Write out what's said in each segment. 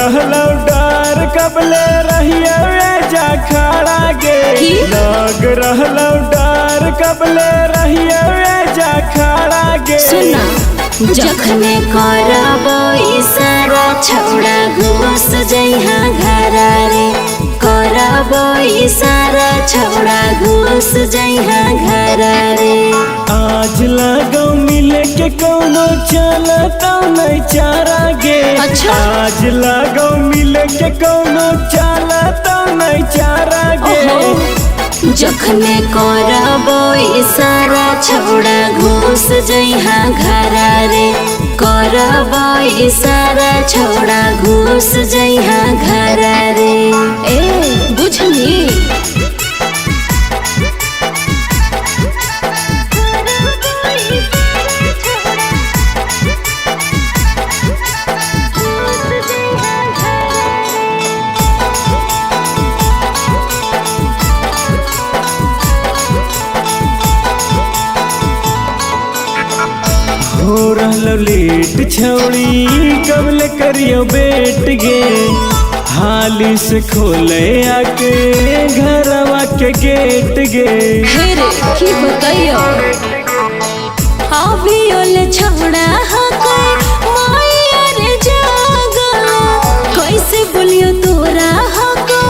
रहलो डर कबले रहिए जा खड़ा गे लग रहलो डर कबले रहिए जा खड़ा गे सुना जखने करबो इशारा छौड़ा घुस जइहा घरा रे करबो इशारा छौड़ा घुस जइहा घरा रे आज लगो मिले के कोनो चलता नहीं चारा गे अच्छा। आज लगो मिले के कोनो चलता नहीं चारा गे जखने करबो इशारा छौड़ा घुस जइहा घरा रे करबो इशारा छौड़ा घुस जइहा घरा रे ए बुझली हो रहलो लेट छौड़ी कबल करियो बेट गे हाली से खोले आके घरवा के गेट गे हे रे की बताइयो अभी ओले छौड़ा हके माया रे जागल कैसे बोलियो तोरा हके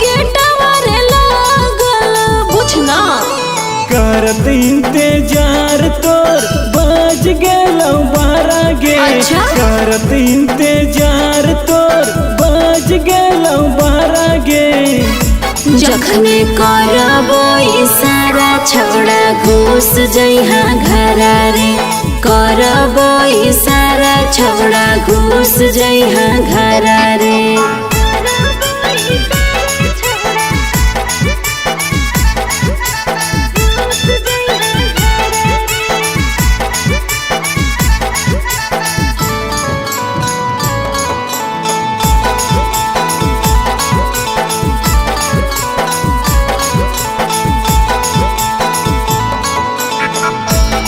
गेटवा रे लागल बुझना करत इंतजार तोर बज गेलो 12 गे अच्छा। करत इंतजार तोर बज गेलो 12 गे जखने करबो इशारा छौड़ा घुस जइहा घरा रे करबो इशारा छौड़ा घुस जइहा घरा रे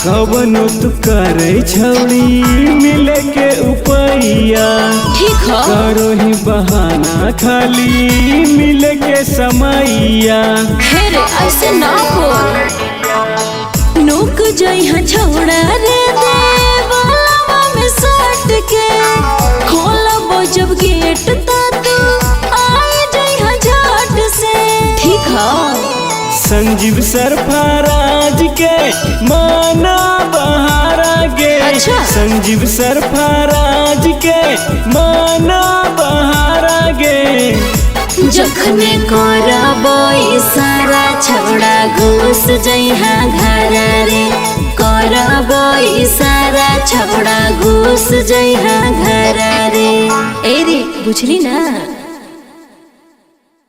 कवनो तू करे छौड़ी मिले के उपैया ठीक हो करो ही बहाना खाली मिले के समैया हे रे ऐसे ना हो नुक जइहा छौड़ा रे देवलवा में सट के खोलबो जब गेट ता तू आए जइहा झट से ठीक हो संजीव सरफराज के माना बहारा गे अच्छा। संजीव सरफराज के माना बहारा गे जखने करबो इशारा छौड़ा घुस जइहा घरा रे करबो इशारा छौड़ा घुस जइहा घरा रे ए रे बुझली ना।